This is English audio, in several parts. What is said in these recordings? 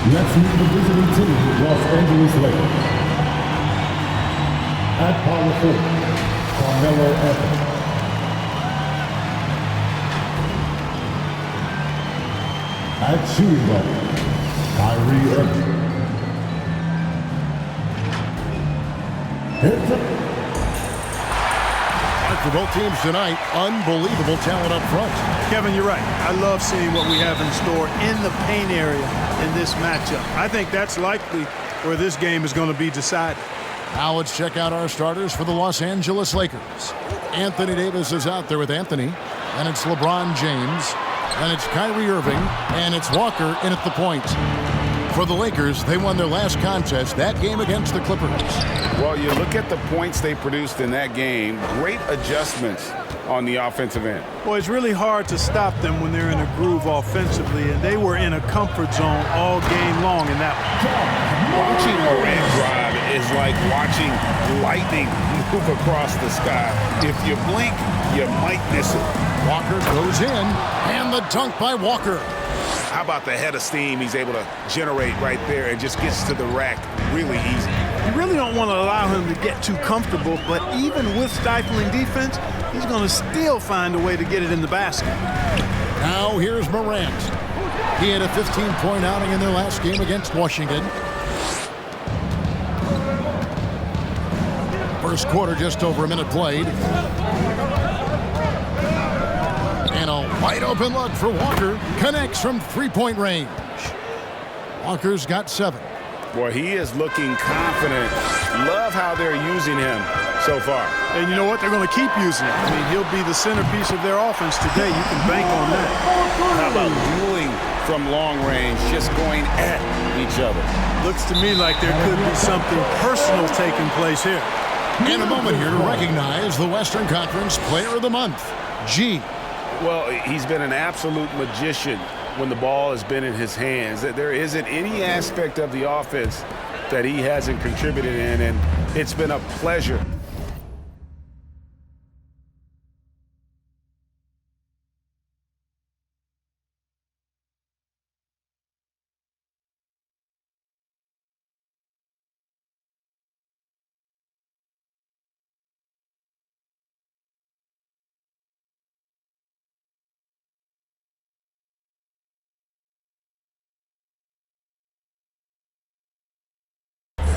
Let's meet the visiting team, Los Angeles Lakers. At power forward, Carmelo Anthony. At shooting guard, Kyrie Irving. Heads up. For both teams tonight, unbelievable talent up front. Kevin, you're right. I love seeing what we have in store in the paint area in this matchup. I think that's likely where this game is going to be decided. Now let's check out our starters for the Los Angeles Lakers. Anthony Davis is out there with Anthony. And it's LeBron James. And it's Kyrie Irving. And it's Walker in at the point. For the Lakers, they won their last contest, that game against the Clippers. Well, you look at the points they produced in that game, great adjustments on the offensive end. Well, it's really hard to stop them when they're in a groove offensively, and they were in a comfort zone all game long in that one. Watching Morant drive is like watching lightning move across the sky. If you blink, you might miss it. Walker goes in, and the dunk by Walker. How about the head of steam he's able to generate right there and just gets to the rack really easy. You really don't want to allow him to get too comfortable, but even with stifling defense, he's going to still find a way to get it in the basket. Now here's Morant. He had a 15-point outing in their last game against Washington. First quarter, just over a minute played. And a wide open look for Walker. Connects from three-point range. Walker's got 7. Boy, he is looking confident. Love how they're using him so far. And you know what? They're going to keep using him. I mean, he'll be the centerpiece of their offense today. You can bank on that. How about dueling from long range, just going at each other? Looks to me like there could be something personal taking place here. And a moment here to recognize the Western Conference Player of the Month, G. Well, he's been an absolute magician when the ball has been in his hands. There isn't any aspect of the offense that he hasn't contributed in, and it's been a pleasure.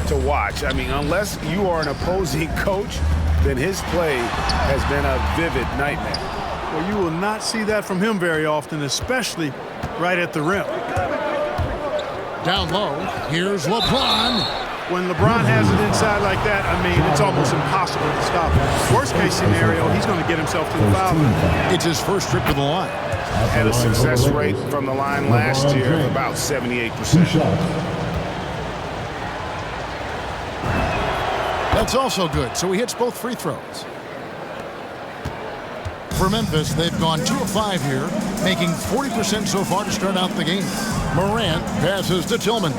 To watch. I mean, unless you are an opposing coach, then his play has been a vivid nightmare. Well, you will not see that from him very often, especially right at the rim. Down low, here's LeBron. When LeBron has it inside like that, I mean, it's almost impossible to stop him. Worst case scenario, he's going to get himself to the foul line. It's his first trip to the line. Had a success rate from the line last year of about 78%. That's also good, so he hits both free throws. For Memphis, they've gone 2 of 5 here, making 40% so far to start out the game. Morant passes to Tillman.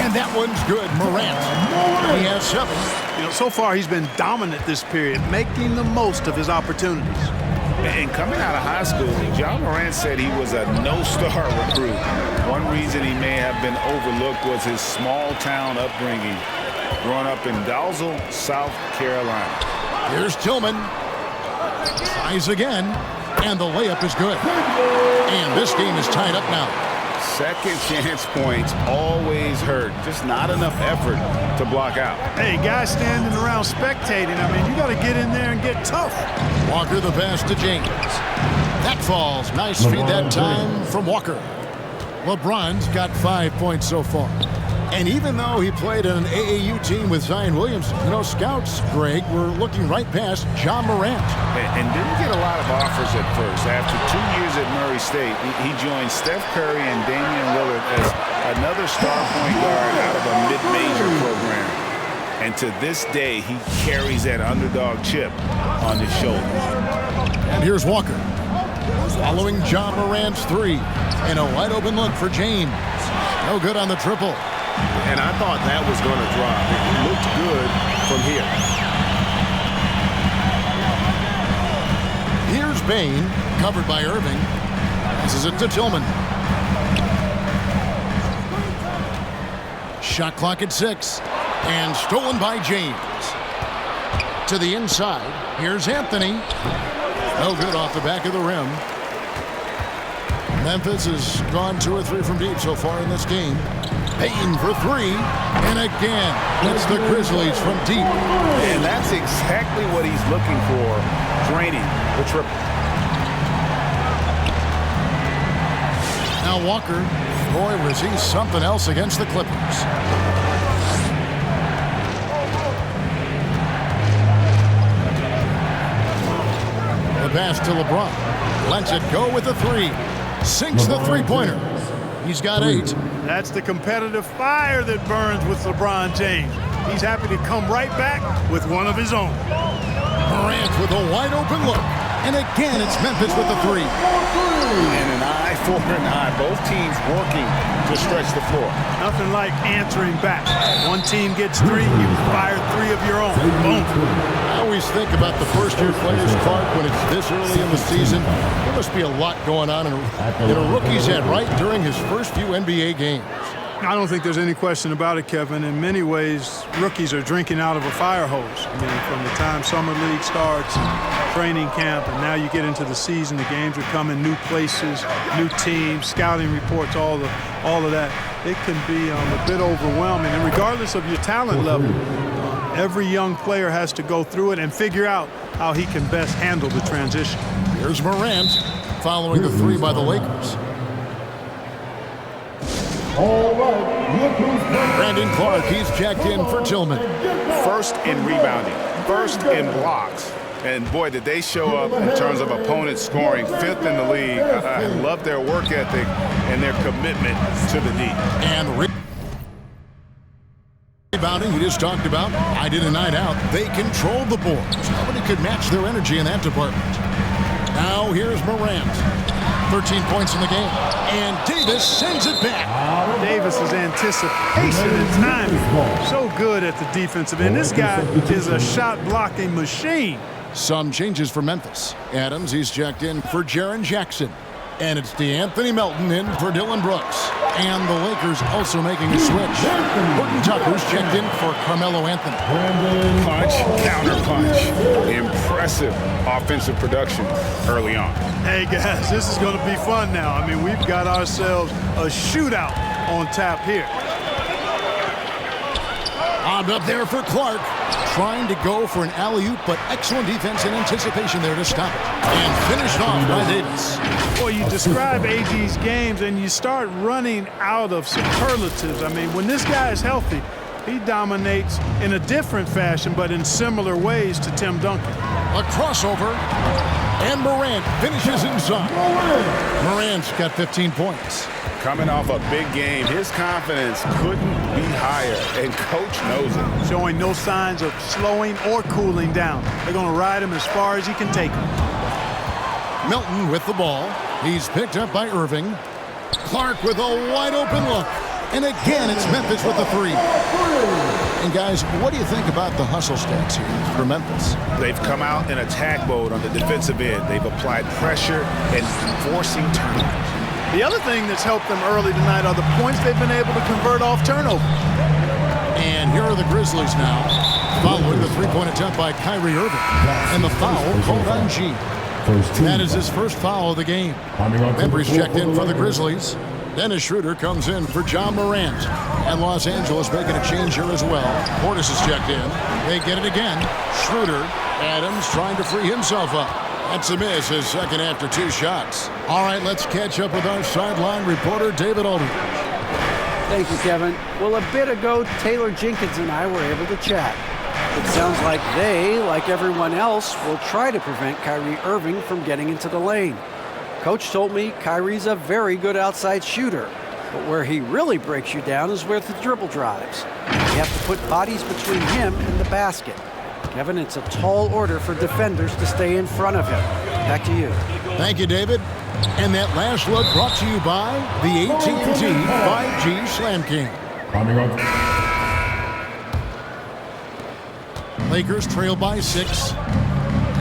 And that one's good, Morant. He has 7. You know, so far he's been dominant this period, making the most of his opportunities. And coming out of high school, John Morant said he was a no-star recruit. One reason he may have been overlooked was his small-town upbringing, growing up in Dalzell, South Carolina. Here's Tillman. Tries again, and the layup is good. And this game is tied up now. Second chance points always hurt. Just not enough effort to block out. Hey, guys standing around spectating, I mean, you got to get in there and get tough. Walker the pass to James. That falls. Nice feed that time from Walker. LeBron's got 5 points so far. And even though he played on an AAU team with Zion Williamson, you know, scouts, Greg, were looking right past John Morant. And didn't get a lot of offers at first. After 2 years at Murray State, he joined Steph Curry and Damian Lillard as another star point guard out of a mid-major program. And to this day, he carries that underdog chip on his shoulder. And here's Walker. Following John Morant's 3. And a wide open look for James. No good on the triple. And I thought that was going to drop. It looked good from here. Here's Bain, covered by Irving. Passes it to Tillman. Shot clock at 6. And stolen by James. To the inside. Here's Anthony. No good off the back of the rim. Memphis has gone 2 or 3 from deep so far in this game. Payton for 3. And again, it's the Grizzlies from deep. And that's exactly what he's looking for. Draining the triple. Now Walker. Boy, was he something else against the Clippers. The pass to LeBron. Lets it go with the 3. Sinks the three-pointer. He's got 8. That's the competitive fire that burns with LeBron James. He's happy to come right back with one of his own. Morant with a wide-open look. And again, it's Memphis with the 3. And an eye for an eye. Both teams working to stretch the floor. Nothing like answering back. One team gets 3, you fire 3 of your own. Boom. I always think about the first-year players, Clark, when it's this early in the season. There must be a lot going on in a rookie's head right during his first few NBA games. I don't think there's any question about it, Kevin. In many ways, rookies are drinking out of a fire hose. I mean, from the time summer league starts, training camp, and now you get into the season, the games are coming, new places, new teams, scouting reports, all of that. It can be a bit overwhelming. And regardless of your talent level, every young player has to go through it and figure out how he can best handle the transition. Here's Morant following the 3 by the Lakers. All right, Brandon Clark, he's checked in for Tillman. First in rebounding, first in blocks. And boy, did they show up in terms of opponent scoring. 5th in the league. I love their work ethic and their commitment to the D. And rebounding, we just talked about. I did a night out. They controlled the boards. Nobody could match their energy in that department. Now here's Morant. 13 points in the game. And Davis sends it back. Davis's anticipation and timing. So good at the defensive end. This guy is a shot-blocking machine. Some changes for Memphis. Adams, he's checked in for Jaren Jackson. And it's DeAnthony Melton in for Dylan Brooks. And the Lakers also making a switch. Horton Tucker's checked in for Carmelo Anthony. Punch, counter punch. Impressive offensive production early on. Hey, guys, this is going to be fun now. I mean, we've got ourselves a shootout on tap here. On up there for Clark. Trying to go for an alley-oop, but excellent defense and anticipation there to stop it. And finished off by Davis. Boy, you describe AD's games and you start running out of superlatives. I mean, when this guy is healthy, he dominates in a different fashion, but in similar ways to Tim Duncan. A crossover, and Morant finishes inside. Morant's got 15 points. Coming off a big game, his confidence couldn't be higher, and coach knows it. Showing no signs of slowing or cooling down. They're going to ride him as far as he can take him. Milton with the ball. He's picked up by Irving. Clark with a wide-open look. And again, it's Memphis with the 3. And guys, what do you think about the hustle stats here for Memphis? They've come out in attack mode on the defensive end. They've applied pressure and forcing turnovers. The other thing that's helped them early tonight are the points they've been able to convert off turnover. And here are the Grizzlies now, following the 3-point attempt by Kyrie Irving. And the foul called on G. That is his first foul of the game. Members checked in for the Grizzlies. Dennis Schroeder comes in for John Morant. And Los Angeles making a change here as well. Portis is checked in. They get it again. Schroeder. Adams trying to free himself up. That's a miss, his second after 2 shots. All right, let's catch up with our sideline reporter, David Aldridge. Thank you, Kevin. Well, a bit ago, Taylor Jenkins and I were able to chat. It sounds like they, like everyone else, will try to prevent Kyrie Irving from getting into the lane. Coach told me Kyrie's a very good outside shooter, but where he really breaks you down is with the dribble drives. You have to put bodies between him and the basket. Kevin, it's a tall order for defenders to stay in front of him. Back to you. Thank you, David. And that last look brought to you by the AT&T 5G Slam King. Coming up. Lakers trail by 6.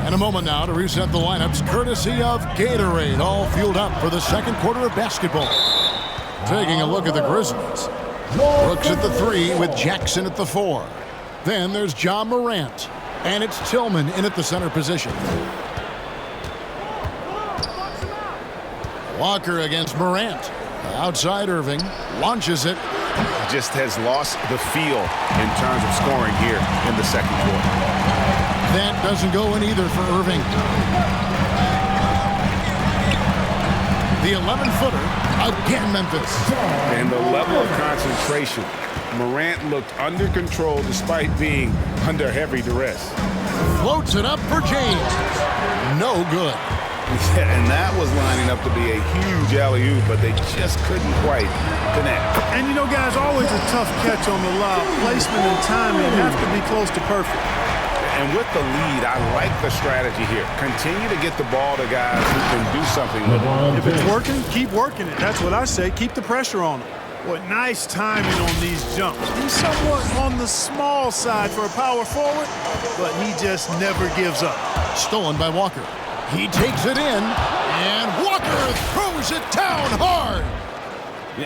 And a moment now to reset the lineups, courtesy of Gatorade, all fueled up for the second quarter of basketball. Taking a look at the Grizzlies. Brooks at the 3 with Jackson at the 4. Then there's John Morant, and it's Tillman in at the center position. Walker against Morant. Outside Irving, launches it. Just has lost the feel in terms of scoring here in the second quarter. That doesn't go in either for Irving. The 11-footer, again Memphis. And the level of concentration. Morant looked under control despite being under heavy duress. Floats it up for James. No good. Yeah, and that was lining up to be a huge alley-oop, but they just couldn't quite connect. And you know, guys, always a tough catch on the lob. Placement and timing have to be close to perfect. And with the lead, I like the strategy here. Continue to get the ball to guys who can do something with it. If it's working, keep working it. That's what I say. Keep the pressure on him. What nice timing on these jumps. He's somewhat on the small side for a power forward, but he just never gives up. Stolen by Walker. He takes it in, and Walker throws it down hard.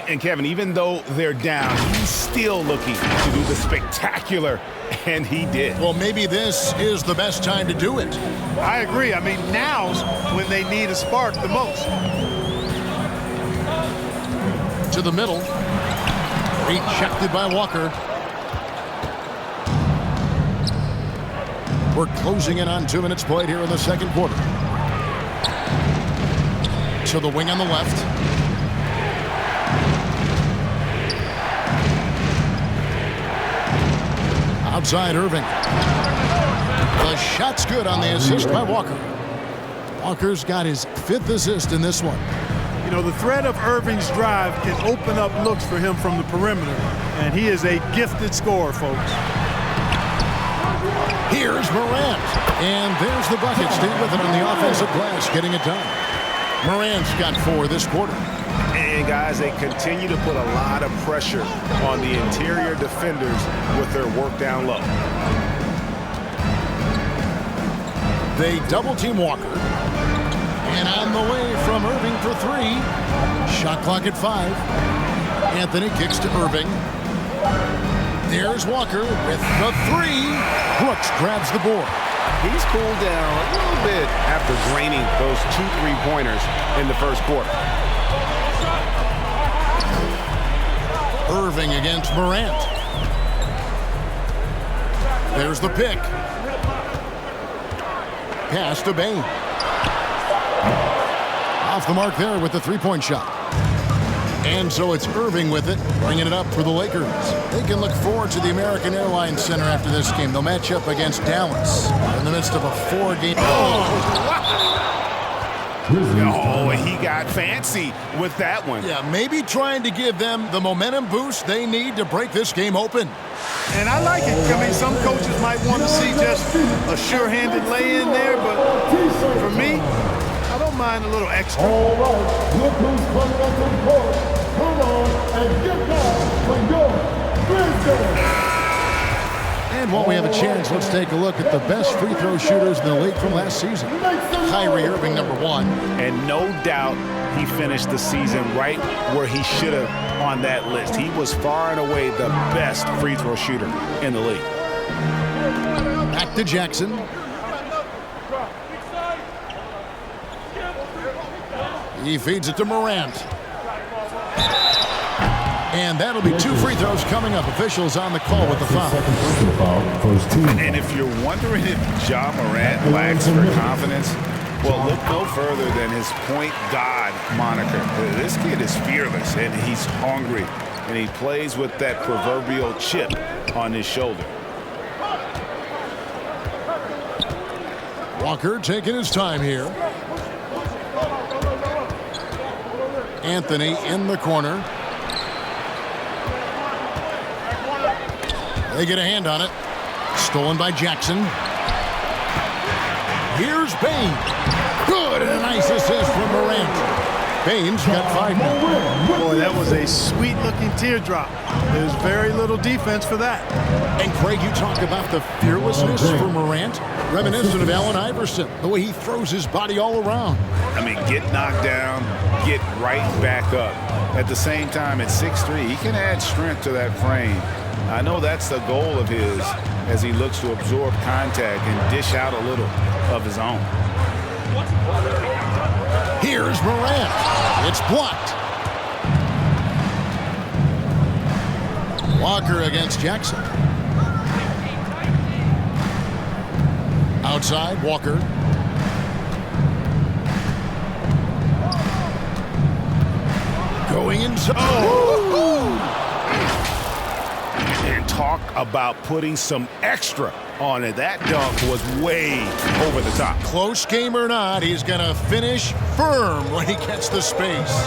And Kevin, even though they're down, he's still looking to do the spectacular, and he did. Well, maybe this is the best time to do it. I agree. I mean, now's when they need a spark the most. To the middle. Rejected by Walker. We're closing in on 2 minutes played here in the second quarter. To the wing on the left. Outside Irving. The shot's good on the assist by Walker. Walker's got his 5th assist in this one. You know, the threat of Irving's drive can open up looks for him from the perimeter, and he is a gifted scorer, folks. Here's Morant, and there's the bucket. Stay with it on the offensive glass, getting it done. Morant's got 4 this quarter. And guys, they continue to put a lot of pressure on the interior defenders with their work down low. They double team Walker. And on the way from Irving for 3. Shot clock at 5. Anthony kicks to Irving. There's Walker with the 3. Brooks grabs the board. He's cooled down a little bit after draining those 2 3-pointers in the first quarter. Irving against Morant. There's the pick. Pass to Bain. Off the mark there with the 3-point shot. And so it's Irving with it, bringing it up for the Lakers. They can look forward to the American Airlines Center after this game. They'll match up against Dallas in the midst of a 4-game. Oh, he got fancy with that one. Yeah, maybe trying to give them the momentum boost they need to break this game open. And I like it. I mean, some coaches might want to see just a sure-handed lay-in there, but for me, I don't mind a little extra. All right, look who's coming up to the court. Come on and get down from your Grizzlies. And while we have a chance, let's take a look at the best free throw shooters in the league from last season. Kyrie Irving, #1. And no doubt he finished the season right where he should have on that list. He was far and away the best free throw shooter in the league. Back to Jackson. He feeds it to Morant. And that'll be 2 free throws coming up. Officials on the call with the foul. And if you're wondering if Ja Morant lacks for confidence, well, look no further than his point guard moniker. This kid is fearless, and he's hungry, and he plays with that proverbial chip on his shoulder. Walker taking his time here. Anthony in the corner. They get a hand on it. Stolen by Jackson. Here's Bain. Good, and a nice assist from Morant. Baines got 5 now. Boy, that was a sweet-looking teardrop. There's very little defense for that. And Craig, you talk about the fearlessness for Morant, reminiscent of Allen Iverson, the way he throws his body all around. I mean, get knocked down, get right back up. At the same time, at 6'3", he can add strength to that frame. I know that's the goal of his as he looks to absorb contact and dish out a little of his own. Here's Morant. It's blocked. Walker against Jackson. Outside, Walker. Going inside. And talk about putting some extra on it. That dunk was way over the top. Close game or not, he's going to finish firm when he gets the space.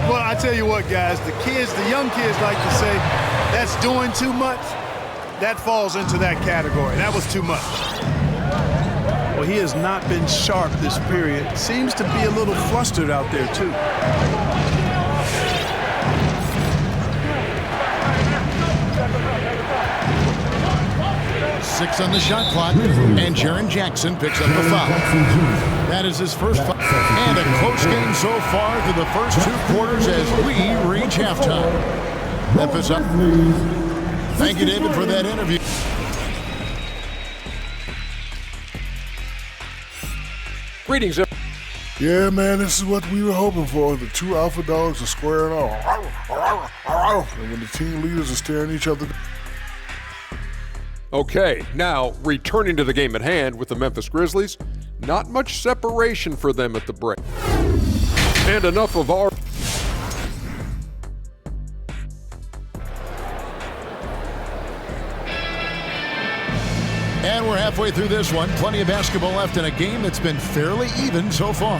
Well, I tell you what, guys, the young kids like to say, that's doing too much. That falls into that category. That was too much. Well, he has not been sharp this period. Seems to be a little flustered out there, too. 6 on the shot clock, and Jaren Jackson picks up the foul. That is his first foul. And a close game so far through the first 2 quarters as we reach halftime. Memphis up. Thank you, David, for that interview. Greetings. Yeah, man, this is what we were hoping for. The 2 alpha dogs are squaring off. And when the team leaders are staring each other. Okay, now returning to the game at hand with the Memphis Grizzlies, not much separation for them at the break. And enough of our... And we're halfway through this one. Plenty of basketball left in a game that's been fairly even so far.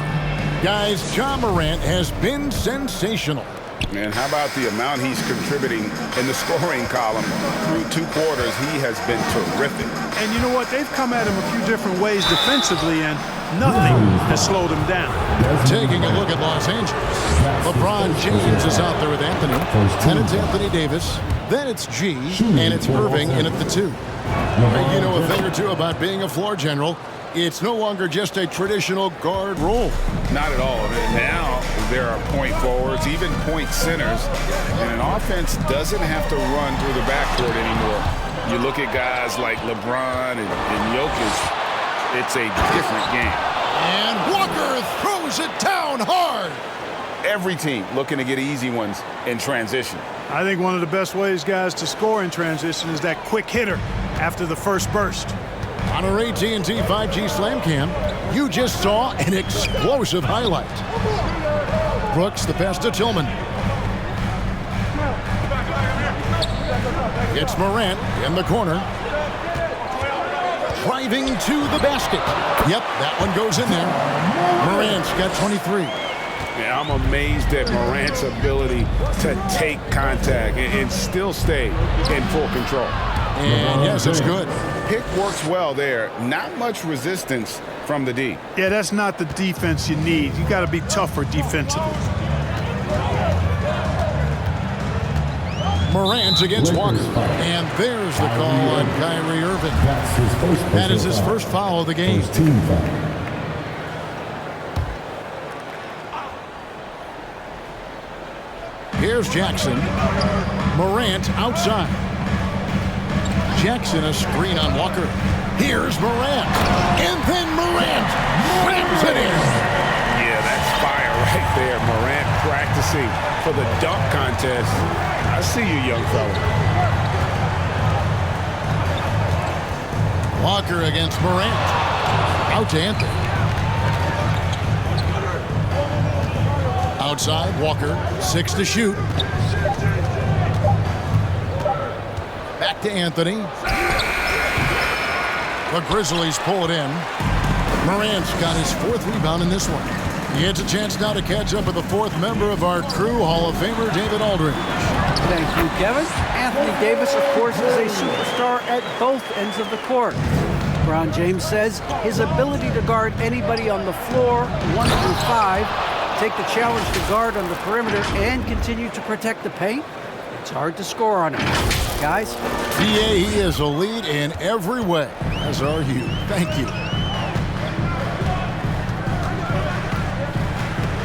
Guys, Ja Morant has been sensational. And how about the amount he's contributing in the scoring column through 2 quarters? He has been terrific. And you know what? They've come at him a few different ways defensively, and nothing has slowed him down. Taking a look at Los Angeles. LeBron James is out there with Anthony. Then it's Anthony Davis. Then it's G. And it's Irving in at the 2. You know a thing or two about being a floor general. It's no longer just a traditional guard role. Not at all. Now there are point forwards, even point centers, and an offense doesn't have to run through the backcourt anymore. You look at guys like LeBron and Jokic, it's a different game. And Walker throws it down hard. Every team looking to get easy ones in transition. I think one of the best ways, guys, to score in transition is that quick hitter after the first burst. On our AT&T 5G Slam Cam, you just saw an explosive highlight. Brooks, the pass to Tillman. It's Morant in the corner. Driving to the basket. Yep, that one goes in there. Morant's got 23. Yeah, I'm amazed at Morant's ability to take contact and still stay in full control. And yes, it's good. Pick works well there. Not much resistance from the D. Yeah, that's not the defense you need. You got to be tougher defensively. Morant against Walker. And there's the call on Kyrie Irving. That is his first foul of the game. Here's Jackson. Morant outside. Jackson a screen on Walker. Here's Morant. And then Morant slams it in. Yeah, that's fire right there. Morant practicing for the dunk contest. I see you, young fella. Walker against Morant. Out to Anthony. Outside, Walker. 6 to shoot. Back to Anthony. The Grizzlies pull it in. Morant's got his 4th rebound in this one. He gets a chance now to catch up with the 4th member of our crew, Hall of Famer David Aldridge. Thank you, Kevin. Anthony Davis, of course, is a superstar at both ends of the court. LeBron James says his ability to guard anybody on the floor, 1 through 5, take the challenge to guard on the perimeter and continue to protect the paint, it's hard to score on him. Guys? BA, he is a lead in every way, as are you. Thank you.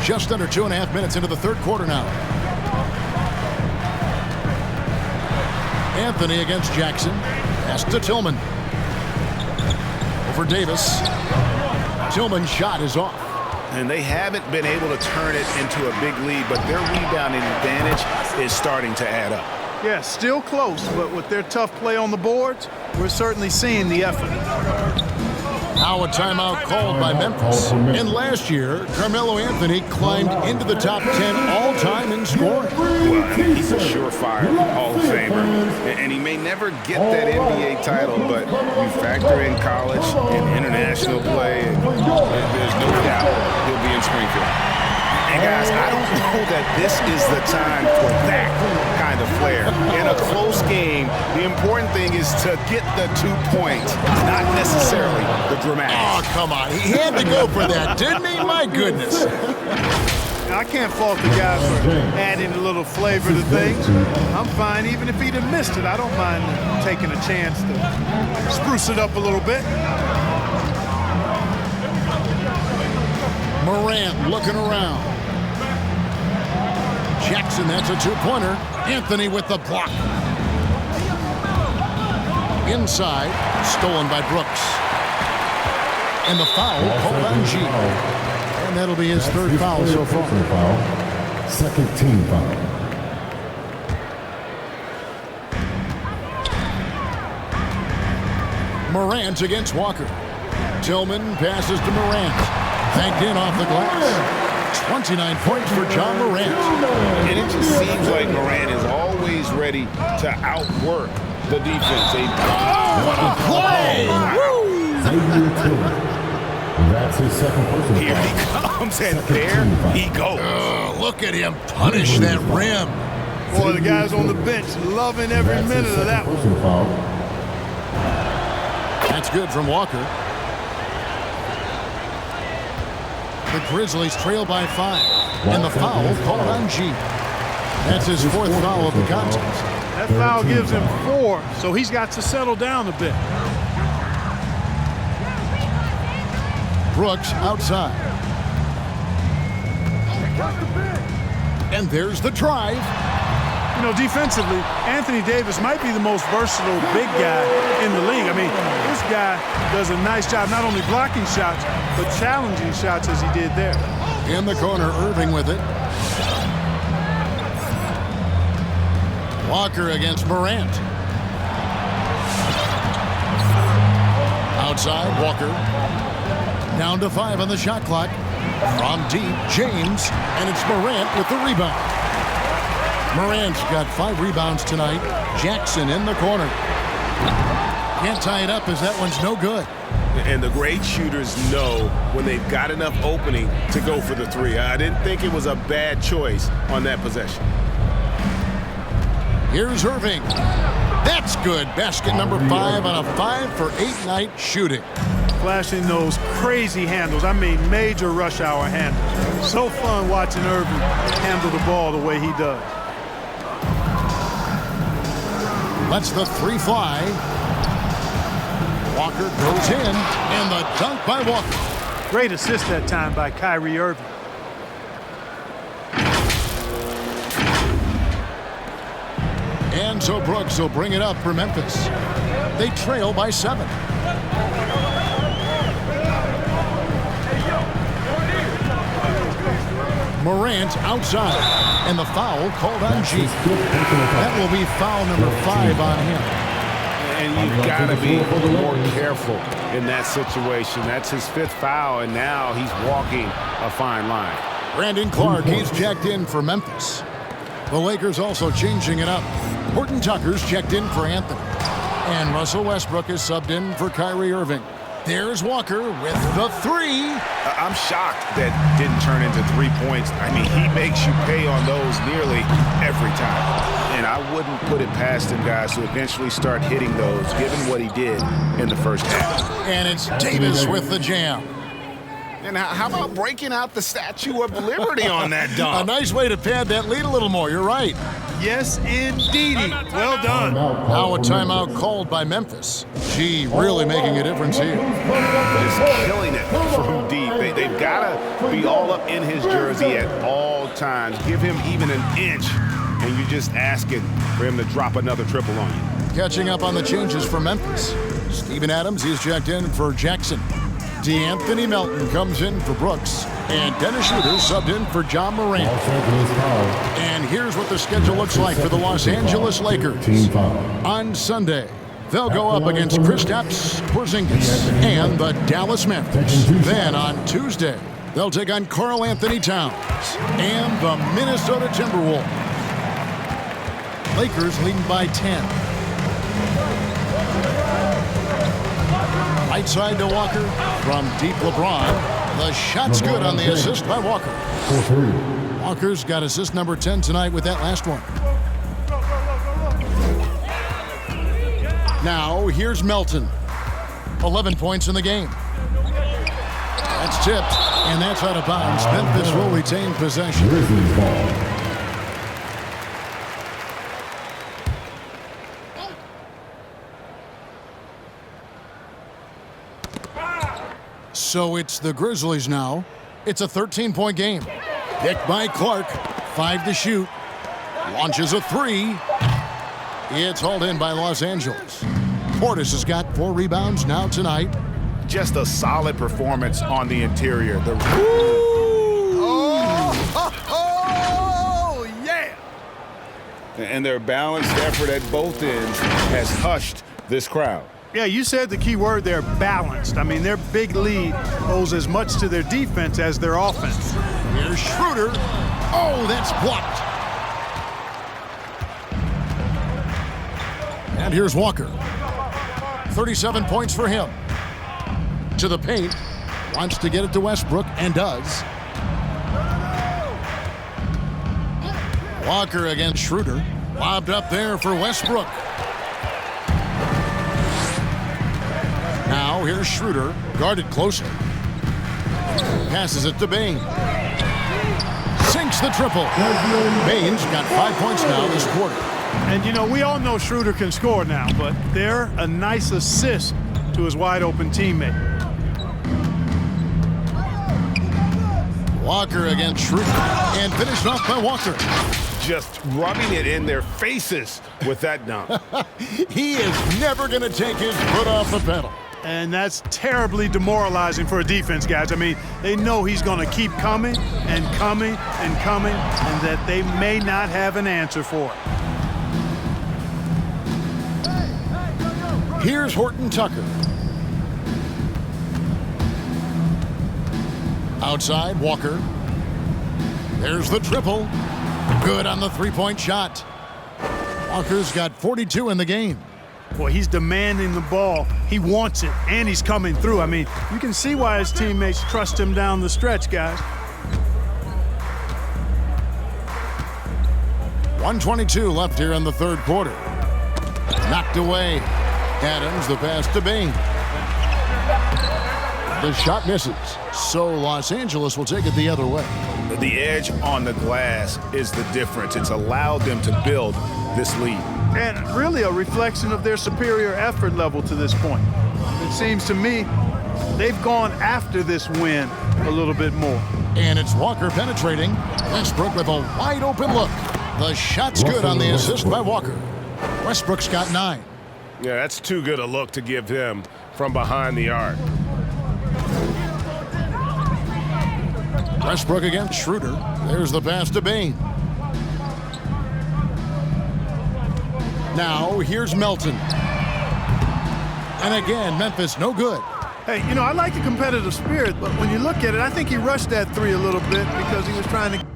Just under 2.5 minutes into the third quarter now. Anthony against Jackson. Pass to Tillman. Over Davis. Tillman's shot is off. And they haven't been able to turn it into a big lead, but their rebounding advantage is starting to add up. Yeah, still close, but with their tough play on the boards, we're certainly seeing the effort. Now a timeout called by Memphis. And last year, Carmelo Anthony climbed into the top 10 all-time in scoring. Well, I mean, he's a surefire Hall of Famer, and he may never get that NBA title, but you factor in college and international play, and there's no doubt he'll be in Springfield. And guys, I don't know that this is the time for that kind of flair. In a close game, the important thing is to get the 2 points, not necessarily the dramatics. Oh, come on. He had to go for that, didn't he? My goodness. I can't fault the guys for adding a little flavor to things. I'm fine even if he'd have missed it. I don't mind taking a chance to spruce it up a little bit. Morant looking around. Jackson, that's a two-pointer. Anthony with the block. Inside, stolen by Brooks. And the foul called on G. And that'll be his third foul so far. Second team foul. Morant against Walker. Tillman passes to Morant. Banked in off the glass. 29 points for John Morant. And it just seems like Morant is always ready to outwork the defense. What a play! That's his second personal Here he comes, and there he goes. Look at him punish that rim. Boy, the guys on the bench loving every minute of that one. That's good from Walker. The Grizzlies trail by 5. And the foul called on G. That's his fourth foul of the contest. That foul gives him 4, so he's got to settle down a bit. Brooks outside. And there's the drive. You know, defensively, Anthony Davis might be the most versatile big guy in the league. I mean, this guy does a nice job not only blocking shots, but challenging shots as he did there. In the corner, Irving with it. Walker against Morant. Outside, Walker. Down to 5 on the shot clock. From deep, James, and it's Morant with the rebound. Morant's got 5 rebounds tonight. Jackson in the corner. Can't tie it up as that one's no good. And the great shooters know when they've got enough opening to go for the 3. I didn't think it was a bad choice on that possession. Here's Irving. That's good. Basket number 5 on a 5-for-8 night shooting. Flashing those crazy handles. I mean, major rush hour handles. So fun watching Irving handle the ball the way he does. Lets the 3 fly. Walker goes in, and the dunk by Walker. Great assist that time by Kyrie Irving. And so Brooks will bring it up for Memphis. They trail by 7. Morant outside, and the foul called on G. That will be foul number 5 on him. And you've got to be more careful in that situation. That's his 5th foul, and now he's walking a fine line. Brandon Clark, he's checked in for Memphis. The Lakers also changing it up. Horton Tucker's checked in for Anthony. And Russell Westbrook is subbed in for Kyrie Irving. There's Walker with the 3. I'm shocked that didn't turn into 3 points. I mean, he makes you pay on those nearly every time. And I wouldn't put it past him, guys, to eventually start hitting those, given what he did in the first half. And it's Davis with the jam. And how about breaking out the Statue of Liberty on that A dunk? nice way to pad that lead a little more. You're right. Yes, indeedy. Well done. Now a timeout called by Memphis. Gee, really making a difference here. Just killing it from deep. They've got to be all up in his jersey at all times. Give him even an inch, and you're just asking for him to drop another triple on you. Catching up on the changes for Memphis. Steven Adams, he's checked in for Jackson. DeAnthony Melton comes in for Brooks. And Dennis Schroeder subbed in for John Morant. And here's what the schedule looks like for the Los Angeles Lakers. On Sunday, they'll go up against Kristaps Porzingis and the Dallas Mavericks. Then on Tuesday, they'll take on Karl Anthony Towns and the Minnesota Timberwolves. Lakers leading by 10. Right side to Walker from deep LeBron. The shot's good on the assist by Walker. Walker's got assist number 10 tonight with that last one. Now here's Melton. 11 points in the game. That's tipped, and that's out of bounds. Memphis will retain possession. So it's the Grizzlies now. It's a 13-point game. Picked by Clark. 5 to shoot. Launches a 3. It's hauled in by Los Angeles. Portis has got 4 rebounds now tonight. Just a solid performance on the interior. Yeah! And their balanced effort at both ends has hushed this crowd. Yeah, you said the key word there, balanced. I mean, their big lead owes as much to their defense as their offense. Here's Schroeder. Oh, that's blocked. And here's Walker. 37 points for him. To the paint. Wants to get it to Westbrook and does. Walker against Schroeder. Lobbed up there for Westbrook. Now here's Schroeder, guarded closely. Passes it to Bain. Sinks the triple. Bain's got 5 points now this quarter. And, you know, we all know Schroeder can score now, but they're a nice assist to his wide-open teammate. Walker against Schroeder. And finished off by Walker. Just rubbing it in their faces with that dunk. He is never going to take his foot off the pedal. And that's terribly demoralizing for a defense, guys. I mean, they know he's going to keep coming and coming and coming, and that they may not have an answer for it. Here's Horton Tucker. Outside, Walker. There's the triple. Good on the three-point shot. Walker's got 42 in the game. Boy, he's demanding the ball. He wants it, and he's coming through. I mean, you can see why his teammates trust him down the stretch, guys. 1:22 left here in the third quarter. Knocked away. Adams, the pass to Bain. The shot misses. So Los Angeles will take it the other way. The edge on the glass is the difference. It's allowed them to build this lead. And really a reflection of their superior effort level to this point. It seems to me they've gone after this win a little bit more. And it's Walker penetrating. Westbrook with a wide open look. The shot's good on the assist by Walker. Westbrook's got 9. Yeah, that's too good a look to give him from behind the arc. Westbrook against Schroeder. There's the pass to Bain. Now here's Melton. And again, Memphis no good. Hey, you know, I like the competitive spirit, but when you look at it, I think he rushed that 3 a little bit because he was trying to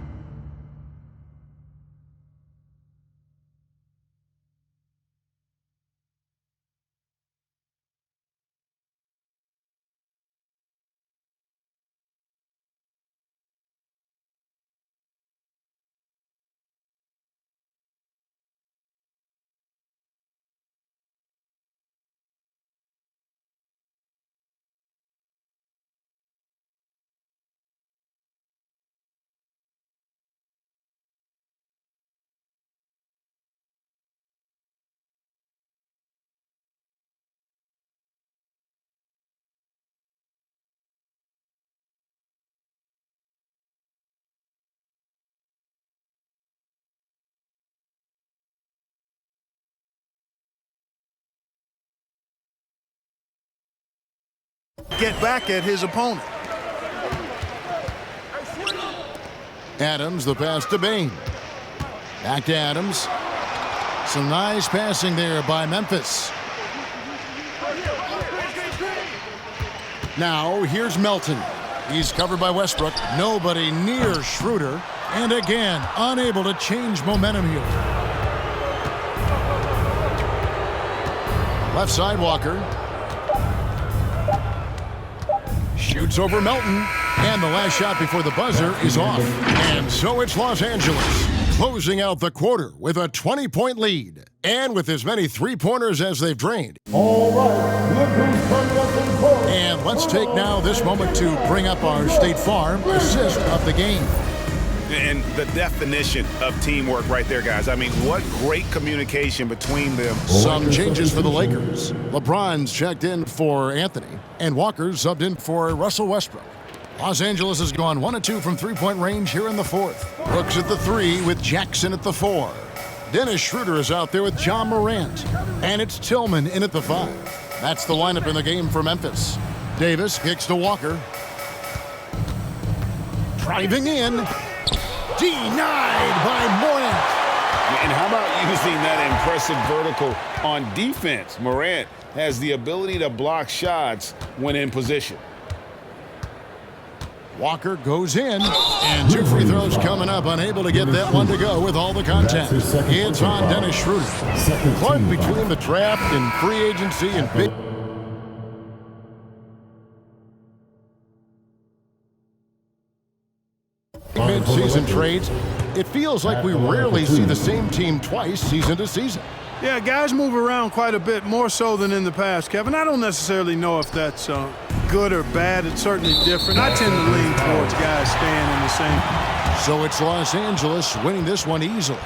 get back at his opponent. Adams, the pass to Bain. Back to Adams. Some nice passing there by Memphis. Now, here's Melton. He's covered by Westbrook. Nobody near Schroeder. And again, unable to change momentum here. Left side, Walker. Shoots over Melton. And the last shot before the buzzer is off. And so it's Los Angeles closing out the quarter with a 20-point lead. And with as many three-pointers as they've drained. All right, look who's coming up in court. And let's take now this moment to bring up our State Farm assist of the game. And the definition of teamwork right there, guys. I mean, what great communication between them. Some changes for the Lakers. LeBron's checked in for Anthony, and Walker's subbed in for Russell Westbrook. Los Angeles has gone 1 of 2 from three-point range here in the fourth. Brooks at the 3 with Jackson at the 4. Dennis Schroeder is out there with John Morant. And it's Tillman in at the 5. That's the lineup in the game for Memphis. Davis kicks to Walker. Driving in. Denied by Morant. And how about using that impressive vertical on defense? Morant has the ability to block shots when in position. Walker goes in, and 2 free throws coming up, unable to get that one to go with all the contact. It's on Dennis Schroeder. Clark between the draft and free agency and big mid-season trades. It feels like we rarely see the same team twice season to season. Yeah, guys move around quite a bit, more so than in the past, Kevin. I don't necessarily know if that's good or bad. It's certainly different. I tend to lean towards guys staying in the same. So it's Los Angeles winning this one easily.